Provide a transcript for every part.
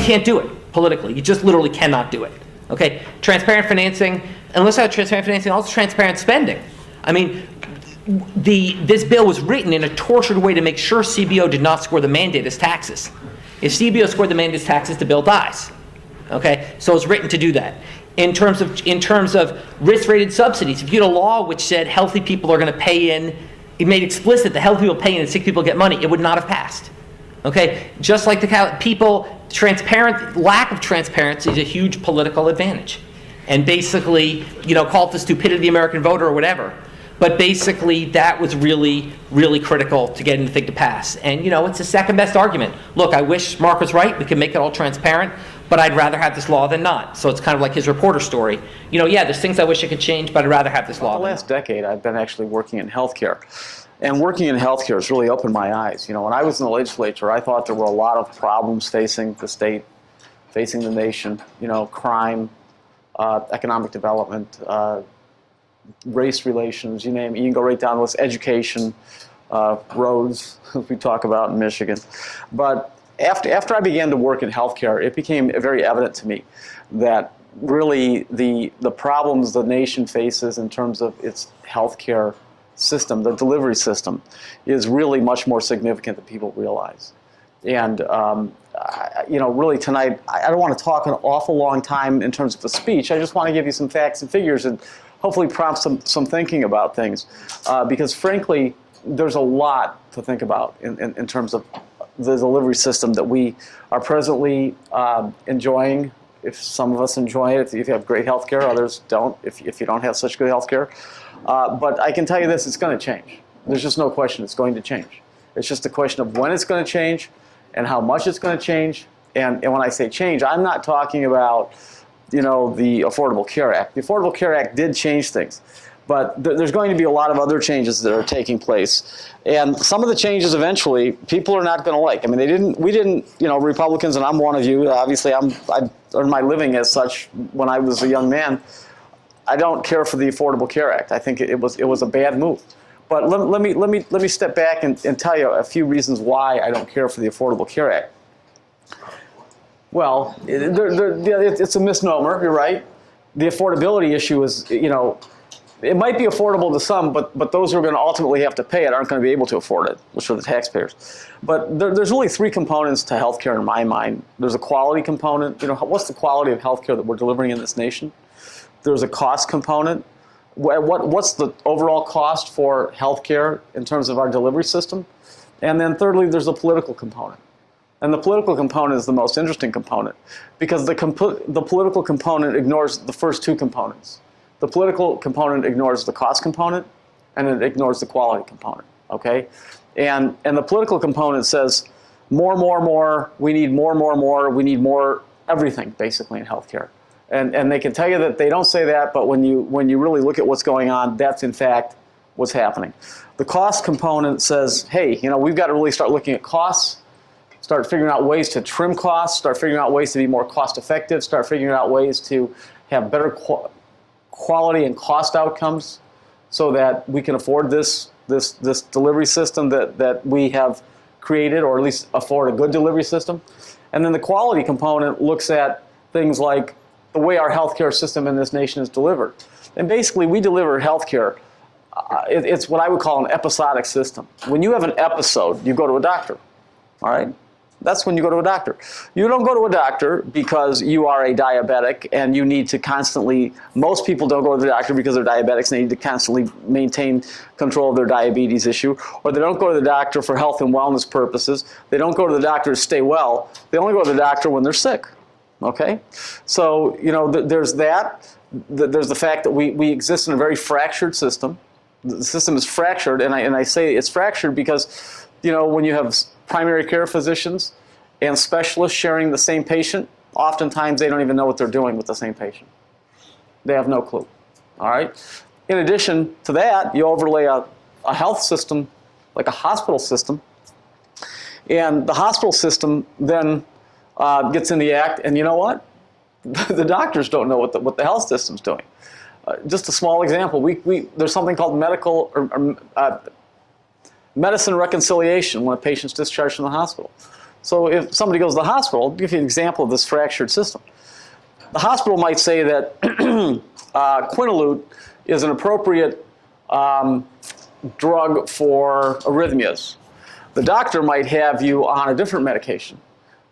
can't do it politically. You just literally cannot do it. Okay, transparent financing, unless I have transparent financing, also transparent spending. I mean, this bill was written in a tortured way to make sure CBO did not score the mandate as taxes. If CBO scored the mandate as taxes, the bill dies. Okay, so it's written to do that. In terms of risk-rated subsidies, if you had a law which said healthy people are going to pay in, it made explicit that healthy people pay in and sick people get money, it would not have passed. Okay, just like the lack of transparency is a huge political advantage. And basically, call it the stupidity of the American voter or whatever. But basically, that was really, really critical to getting the thing to pass. And, it's the second best argument. Look, I wish Mark was right. We can make it all transparent. But I'd rather have this law than not. So it's kind of like his reporter story. Yeah, there's things I wish I could change, but I'd rather have this law. The last decade, I've been actually working in healthcare. And working in healthcare has really opened my eyes. When I was in the legislature, I thought there were a lot of problems facing the state, facing the nation, crime, economic development, race relations, you name it. You can go right down the list, education, roads, as we talk about in Michigan. But after I began to work in healthcare, it became very evident to me that really the problems the nation faces in terms of its healthcare system, the delivery system, is really much more significant than people realize. And really tonight, I don't want to talk an awful long time in terms of a speech. I just want to give you some facts and figures and hopefully prompt some thinking about things. Because frankly, there's a lot to think about in terms of the delivery system that we are presently enjoying. If some of us enjoy it, if you have great health care, others don't, if you don't have such good health care. But I can tell you this, it's going to change. There's just no question it's going to change. It's just a question of when it's going to change and how much it's going to change. And when I say change, I'm not talking about, the Affordable Care Act. The Affordable Care Act did change things. But there's going to be a lot of other changes that are taking place. And some of the changes eventually people are not going to like. I mean, we didn't, Republicans, and I'm one of you, obviously I earned my living as such when I was a young man. I don't care for the Affordable Care Act. I think it was a bad move. But let me step back and tell you a few reasons why I don't care for the Affordable Care Act. Well, it's a misnomer. You're right. The affordability issue is, it might be affordable to some, but those who are going to ultimately have to pay it aren't going to be able to afford it, which are the taxpayers. But there's really three components to healthcare in my mind. There's a quality component. What's the quality of healthcare that we're delivering in this nation? There's a cost component. What's the overall cost for healthcare in terms of our delivery system? And then thirdly, there's a political component. And the political component is the most interesting component because the political component ignores the first two components. The political component ignores the cost component and it ignores the quality component, okay? And the political component says more, we need more, we need more everything basically in healthcare. And they can tell you that they don't say that, but when you really look at what's going on, that's in fact what's happening. The cost component says, hey, we've got to really start looking at costs, start figuring out ways to trim costs, start figuring out ways to be more cost effective, start figuring out ways to have better quality and cost outcomes so that we can afford this delivery system that we have created, or at least afford a good delivery system. And then the quality component looks at things like the way our healthcare system in this nation is delivered. And basically, we deliver healthcare. It's what I would call an episodic system. When you have an episode, you go to a doctor. All right? That's when you go to a doctor. You don't go to a doctor because you are a diabetic and you need to constantly, most people don't go to the doctor because they're diabetics and they need to constantly maintain control of their diabetes issue, or they don't go to the doctor for health and wellness purposes. They don't go to the doctor to stay well. They only go to the doctor when they're sick. Okay? So, there's that. There's the fact that we exist in a very fractured system. The system is fractured, and I say it's fractured because, when you have primary care physicians and specialists sharing the same patient, oftentimes they don't even know what they're doing with the same patient. They have no clue. All right? In addition to that, you overlay a health system, like a hospital system, and the hospital system then gets in the act, and you know what? The doctors don't know what the health system's doing. Just a small example, there's something called medicine reconciliation when a patient's discharged from the hospital. So if somebody goes to the hospital, I'll give you an example of this fractured system. The hospital might say that Quinolute is an appropriate drug for arrhythmias. The doctor might have you on a different medication.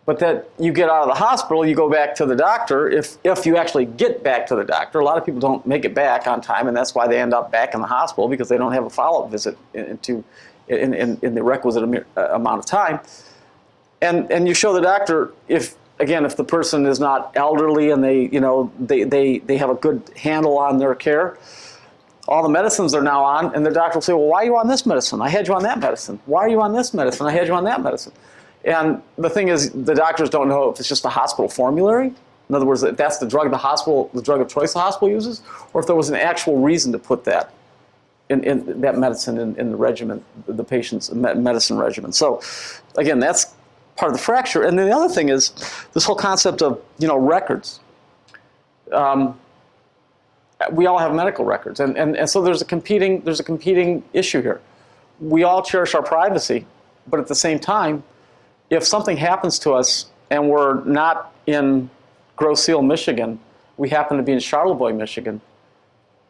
But that you get out of the hospital, you go back to the doctor, if you actually get back to the doctor. A lot of people don't make it back on time, and that's why they end up back in the hospital, because they don't have a follow-up visit in the requisite amount of time. And you show the doctor, if the person is not elderly and they have a good handle on their care, all the medicines they're now on, and the doctor will say, well, why are you on this medicine? I had you on that medicine. Why are you on this medicine? I had you on that medicine. And the thing is, the doctors don't know if it's just a hospital formulary. In other words, if that's the drug the drug of choice the hospital uses, or if there was an actual reason to put that in that medicine in the regimen, the patient's medicine regimen. So, again, that's part of the fracture. And then the other thing is this whole concept of records. We all have medical records, and so there's a competing issue here. We all cherish our privacy, but at the same time, if something happens to us and we're not in Grosse Ile, Michigan, we happen to be in Charlevoix, Michigan,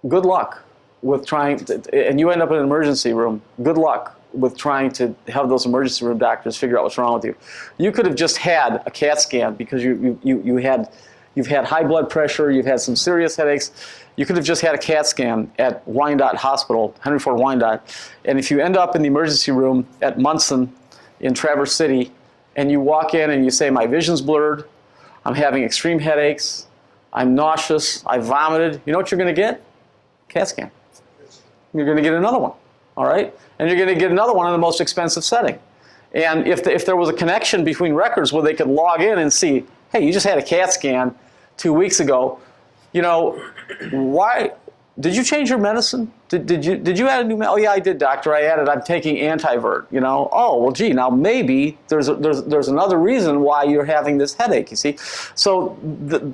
good luck with trying to, and you end up in an emergency room, good luck with trying to have those emergency room doctors figure out what's wrong with you. You could have just had a CAT scan because you've had high blood pressure, you've had some serious headaches. You could have just had a CAT scan at Wyandotte Hospital, Henry Ford Wyandotte, and if you end up in the emergency room at Munson in Traverse City, and you walk in and you say, my vision's blurred, I'm having extreme headaches, I'm nauseous, I vomited, you know what you're going to get? CAT scan. You're going to get another one, all right? And you're going to get another one in the most expensive setting. And if there was a connection between records where they could log in and see, hey, you just had a CAT scan 2 weeks ago, why did you change your medicine? Did you add a new medicine? Oh yeah, I did, doctor. I'm taking antivert. Oh well, gee, now maybe there's another reason why you're having this headache. You see, so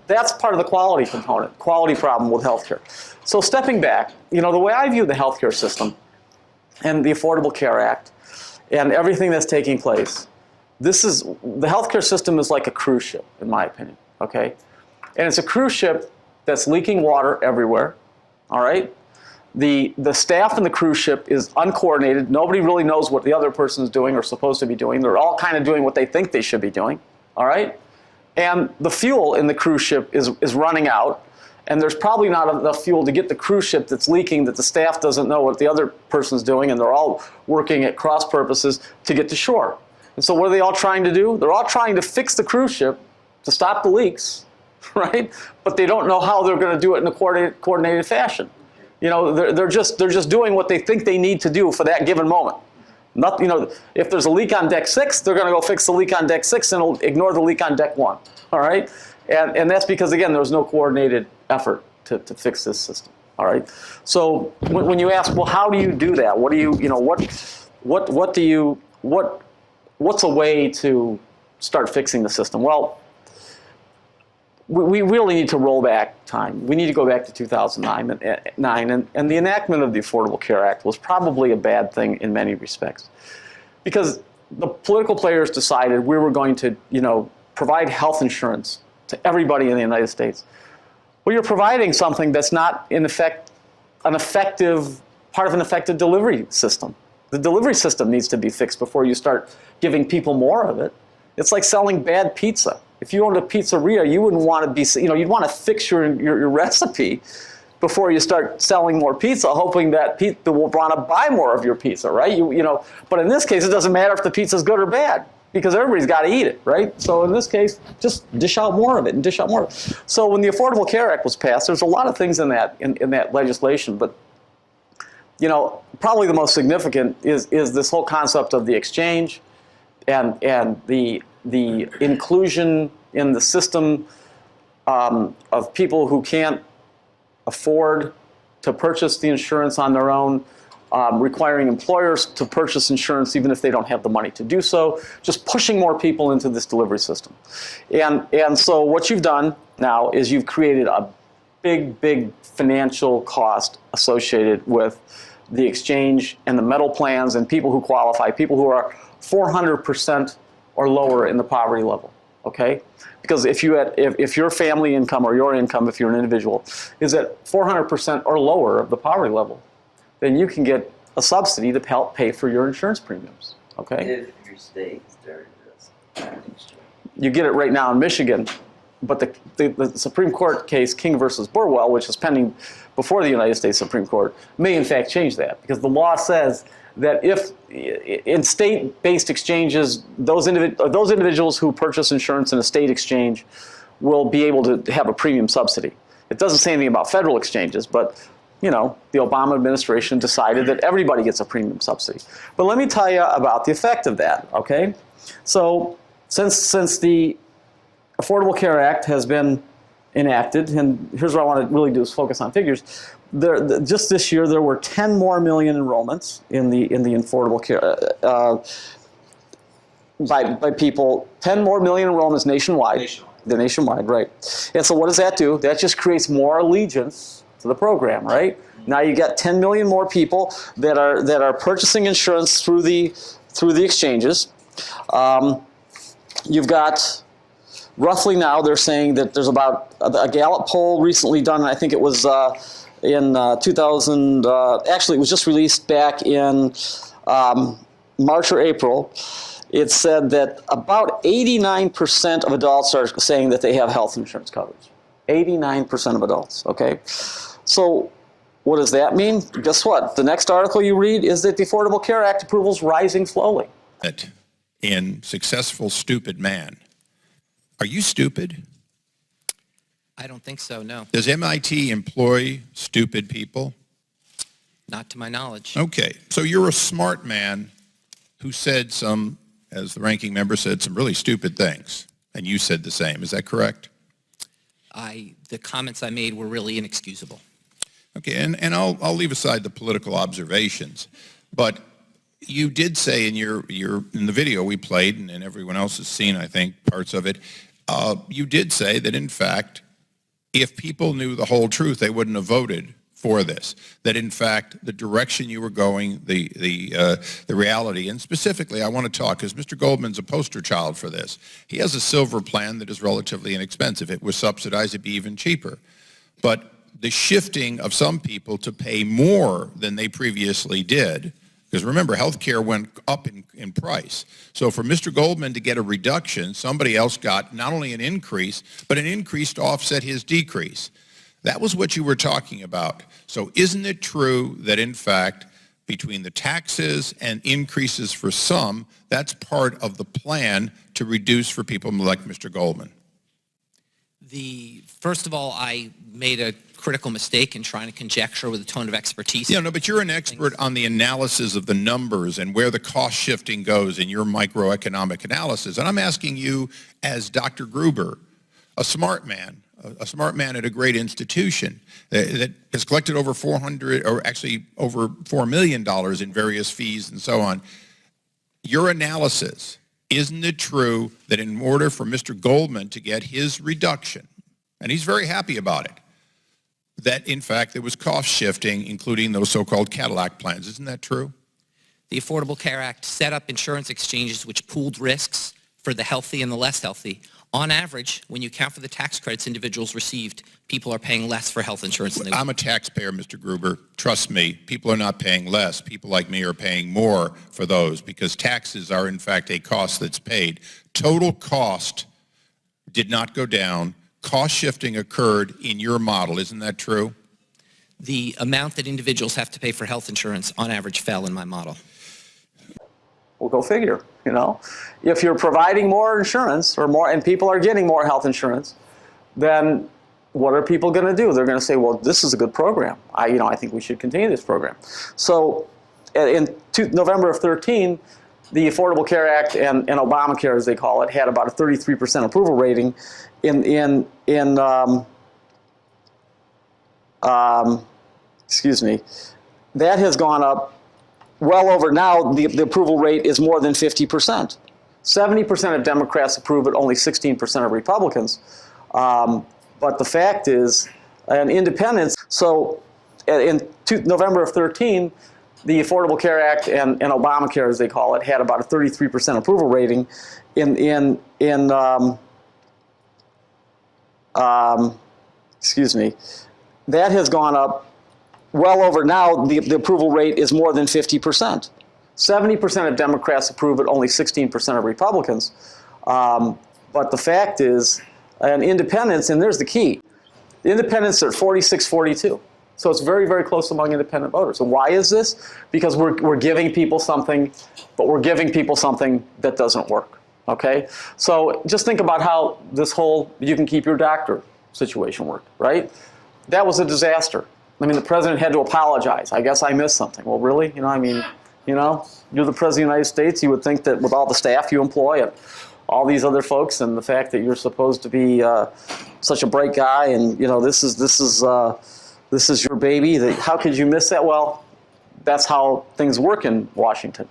that's part of the quality component, quality problem with healthcare. So stepping back, the way I view the healthcare system and the Affordable Care Act and everything that's taking place, the healthcare system is like a cruise ship, in my opinion. Okay, and it's a cruise ship that's leaking water everywhere. All right. The staff in the cruise ship is uncoordinated. Nobody really knows what the other person is doing or supposed to be doing. They're all kind of doing what they think they should be doing. All right. And the fuel in the cruise ship is running out. And there's probably not enough fuel to get the cruise ship that's leaking, that the staff doesn't know what the other person's doing, and they're all working at cross purposes to get to shore. And so what are they all trying to do? They're all trying to fix the cruise ship to stop the leaks, right? But they don't know how they're going to do it in a coordinated fashion. They're just doing what they think they need to do for that given moment. If there's a leak on deck 6, they're going to go fix the leak on deck 6 and ignore the leak on deck 1. All right, and that's because again there was no coordinated effort to fix this system. All right, so when you ask, well, how do you do that? What do what's a way to start fixing the system? Well, we really need to roll back time. We need to go back to 2009, and the enactment of the Affordable Care Act was probably a bad thing in many respects, because the political players decided we were going to, provide health insurance to everybody in the United States. Well, you're providing something that's not, in effect, part of an effective delivery system. The delivery system needs to be fixed before you start giving people more of it. It's like selling bad pizza. If you owned a pizzeria, you wouldn't want to be, you'd want to fix your recipe before you start selling more pizza, hoping that people will want to buy more of your pizza, right? But in this case, it doesn't matter if the pizza's good or bad, because everybody's got to eat it, right? So in this case, just dish out more of it and dish out more of it. So when the Affordable Care Act was passed, there's a lot of things in that legislation, but probably the most significant is this whole concept of the exchange and the inclusion in the system of people who can't afford to purchase the insurance on their own, requiring employers to purchase insurance even if they don't have the money to do so, just pushing more people into this delivery system. And so what you've done now is you've created a big financial cost associated with the exchange and the metal plans and people who qualify, people who are 400% or lower in the poverty level, okay? Because if your family income or your income, if you're an individual, is at 400% or lower of the poverty level, then you can get a subsidy to help pay for your insurance premiums, okay? If your state is during this. You get it right now in Michigan, but the Supreme Court case, King versus Burwell, which is pending before the United States Supreme Court, may in fact change that, because the law says that if in state-based exchanges, those individuals who purchase insurance in a state exchange will be able to have a premium subsidy. It doesn't say anything about federal exchanges, but the Obama administration decided that everybody gets a premium subsidy. But let me tell you about the effect of that, okay? So since the Affordable Care Act has been enacted, and here's what I want to really do is focus on figures. Just this year, there were 10 more million enrollments in the Affordable Care by people. 10 more million enrollments nationwide. They're nationwide, right? And so, what does that do? That just creates more allegiance to the program, right? Now you got 10 million more people that are purchasing insurance through the exchanges. You've got roughly now they're saying that there's about a Gallup poll recently done. I think it was in 2000. Actually, it was just released back in March or April. It said that about 89% of adults are saying that they have health insurance coverage. 89% of adults. Okay, so what does that mean? Guess what? The next article you read is that the Affordable Care Act approval is rising slowly. In Successful Stupid Man. Are you stupid? I don't think so, no. Does MIT employ stupid people? Not to my knowledge. Okay, so you're a smart man who said some, as the ranking member said, some really stupid things, and you said the same. Is that correct? The comments I made were really inexcusable. Okay, and I'll leave aside the political observations, but you did say in in the video we played, and everyone else has seen, I think, parts of it. You did say that, in fact, if people knew the whole truth, they wouldn't have voted for this. That, in fact, the direction you were going, the reality, and specifically, I want to talk, because Mr. Goldman's a poster child for this. He has a silver plan that is relatively inexpensive. If it was subsidized, it'd be even cheaper. But the shifting of some people to pay more than they previously did, because remember, health care went up in price. So for Mr. Goldman to get a reduction, somebody else got not only an increase, but an increase to offset his decrease. That was what you were talking about. So isn't it true that, in fact, between the taxes and increases for some, that's part of the plan to reduce for people like Mr. Goldman? First of all, I made a critical mistake in trying to conjecture with a tone of expertise. Yeah, no, but you're an expert on the analysis of the numbers and where the cost shifting goes in your microeconomic analysis. And I'm asking you, as Dr. Gruber, a smart man at a great institution that has collected over over $4 million in various fees and so on. Your analysis, isn't it true that in order for Mr. Goldman to get his reduction, and he's very happy about it, that in fact there was cost shifting, including those so-called Cadillac plans? Isn't that true? The Affordable Care Act set up insurance exchanges which pooled risks for the healthy and the less healthy. On average, when you account for the tax credits individuals received, people are paying less for health insurance than they would. I'm a taxpayer, Mr. Gruber. Trust me, people are not paying less. People like me are paying more for those because taxes are, in fact, a cost that's paid. Total cost did not go down. Cost shifting occurred in your model. Isn't that true? The amount that individuals have to pay for health insurance, on average, fell in my model. Well, go figure, If you're providing more insurance or more, and people are getting more health insurance, then what are people going to do? They're going to say, well, this is a good program. I think we should continue this program. So in November of 13, the Affordable Care Act and Obamacare, as they call it, had about a 33% approval rating excuse me, that has gone up well over. Now the approval rate is more than 50%. 70% of Democrats approve it, only 16% of Republicans. But the fact is, and independents, so in November of 13, the Affordable Care Act and Obamacare, as they call it, had about a 33% approval rating. Excuse me, that has gone up well over. Now the approval rate is more than 50%. 70% of Democrats approve it, only 16% of Republicans. But the fact is, and independents, and there's the key, the independents are at 46-42. So it's very, very close among independent voters. And why is this? Because we're giving people something, but we're giving people something that doesn't work, okay? So just think about how this whole you can keep your doctor situation worked, right? That was a disaster. I mean, the president had to apologize. I guess I missed something. Well, really? You know, I mean, you know, you're the president of the United States. You would think that with all the staff you employ and all these other folks and the fact that you're supposed to be such a bright guy and, you know, this is your baby. How could you miss that? Well, that's how things work in Washington.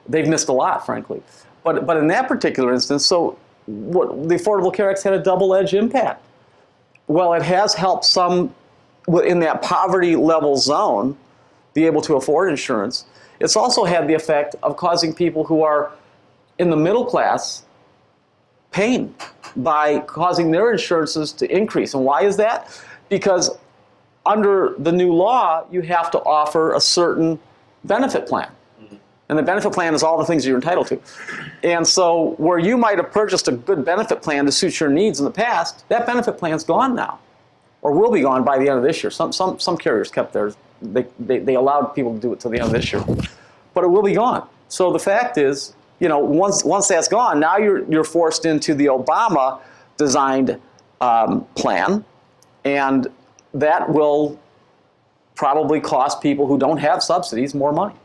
They've missed a lot, frankly. But in that particular instance, so what, the Affordable Care Act had a double-edged impact. Well, it has helped some in that poverty level zone be able to afford insurance. It's also had the effect of causing people who are in the middle class pain by causing their insurances to increase. And why is that? Because under the new law, you have to offer a certain benefit plan. And the benefit plan is all the things you're entitled to. And so where you might have purchased a good benefit plan to suit your needs in the past, that benefit plan's gone now, or will be gone by the end of this year. Some carriers kept theirs. They allowed people to do it till the end of this year. But it will be gone. So the fact is, you know, once that's gone, now you're forced into the Obama designed plan, and that will probably cost people who don't have subsidies more money.